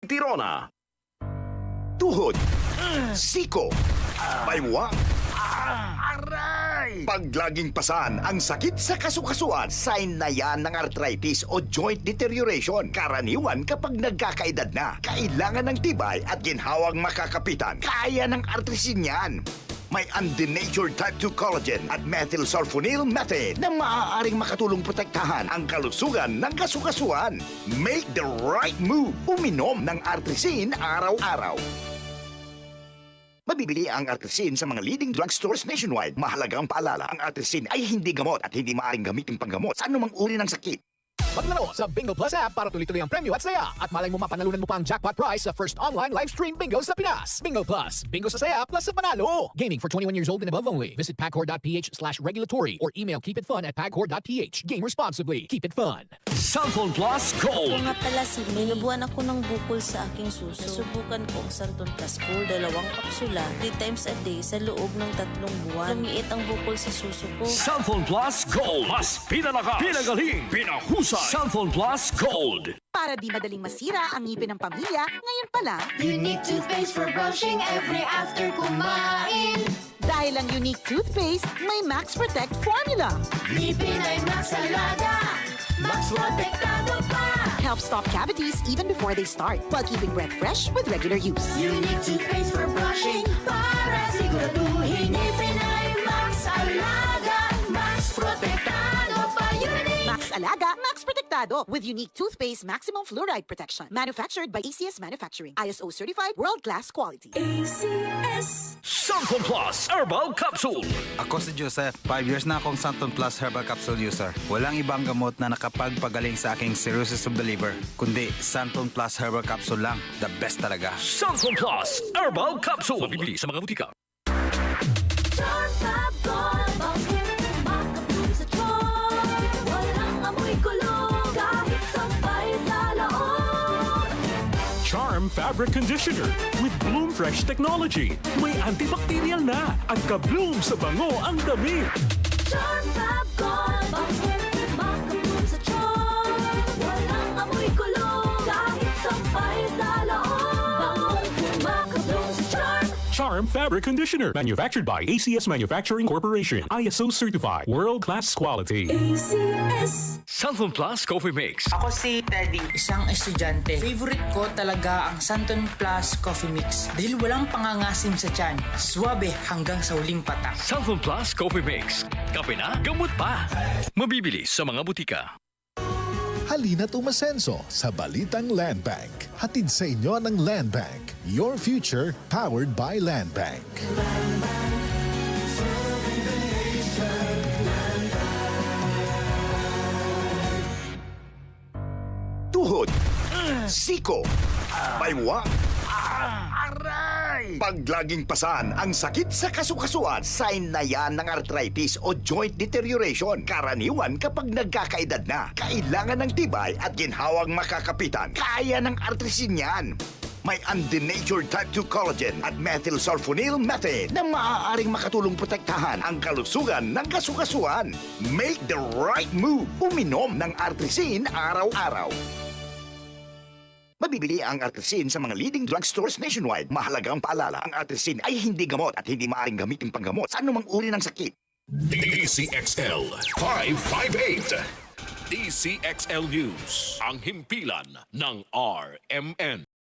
Tirona, tuhod, siko, baywa, aray! Pag laging pasan ang sakit sa kasukasuan, sign na yan ng arthritis o joint deterioration. Karaniwan kapag nagkakaedad na, kailangan ng tibay at ginhawang makakapitan. Kaya ng artrisin yan. May undenatured type 2 collagen at methylsulfonyl methane na maaaring makatulong protektahan ang kalusugan ng kasukasuan. Make the right move. Uminom ng artrisin araw-araw. Mabibili ang artrisin sa mga leading drugstores nationwide. Mahalagang paalala, ang artrisin ay hindi gamot at hindi maaaring gamitin panggamot sa anumang uri ng sakit. Maglaro sa Bingo Plus app para tuloy-tuloy ang premyo at saya. At malay mo mapanalunan mo pa ang jackpot prize sa first online live stream bingo sa Pinas. Bingo Plus, bingo sa saya plus sa panalo. Gaming for 21 years old and above only. Visit pagcor.ph/regulatory or email keepitfun@pagcor.ph. Game responsibly. Keep it fun. Santon Plus Gold. Kung nga pala si May, nabuhan ako ng bukol sa aking suso. Nasubukan ko ang Santon Plus Gold, 2 kapsula, 3 times a day sa loob ng 3 buwan. Lumiit ang bukol sa suso ko. Santon Plus Gold. Mas pinalakas, pinagaling, pinahusay. Santon Plus Gold. Para di madaling masira ang ngipin ng pamilya, ngayon pa lang, Unique toothpaste for brushing every after kumain. dahil ang unique toothpaste, may Max Protect formula. Ngipin ay Max Alaga, Max Protektado pa. Helps stop cavities even before they start, while keeping breath fresh with regular use. Unique toothpaste for brushing para siguraduhin ngipin ay Max Alaga, Max Protektado pa. Unique. Max Alaga, Max Protectado with unique toothpaste maximum fluoride protection. Manufactured by ACS Manufacturing. ISO certified world-class quality. ACS. Santon Plus Herbal Capsule. Ako si Joseph. 5 years na akong Santon Plus Herbal Capsule user. Walang ibang gamot na nakapagpagaling sa aking cirrhosis of the liver, kundi Santon Plus Herbal Capsule lang. The best talaga. Santon Plus Herbal Capsule. Mabibili sa mga butika. Shortcut Gold, bakit makapulong sa tiyan? Walang amoy kulong kahit sampay sa loob. Charm Fabric Conditioner with Bloom Fresh Technology. May antibacterial na at ka-bloom sa bango ang damit. Shortcut Gold, bakit makapulong sa tiyan? Walang amoy kulong kahit sampay sa loob. Makapulong sa tiyan. Charm Fabric Conditioner. Manufactured by ACS Manufacturing Corporation. ISO certified. World-class quality. ACS. Santon Plus Coffee Mix. Ako si Teddy, isang estudyante. Favorite ko talaga ang Santon Plus Coffee Mix dahil walang pangangasim sa tiyan. Swabe hanggang sa huling patak. Santon Plus Coffee Mix. Kape na, gamot pa. Mabibili sa mga butika. Halina't umasenso sa Balitang Land Bank. Hatid sa inyo ng Land Bank. Your future powered by Land Bank. tuhod, siko, baywa, aray! Pag laging pasan ang sakit sa kasukasuan, sign na yan ng arthritis o joint deterioration. Karaniwan kapag nagkakaedad na, kailangan ng tibay at ginhawang makakapitan. Kaya ng artrisin yan. May undenatured type 2 collagen at methylsulfonyl methane na maaaring makatulong protektahan ang kalusugan ng kasukasuan. Make the right move. Uminom ng artrisin araw-araw. Mabibili ang artrisin sa mga leading drugstores nationwide. Mahalagang paalala, ang artrisin ay hindi gamot at hindi maaaring gamitin panggamot sa anumang uri ng sakit. DCXL 558. DCXL News, ang himpilan ng RMN.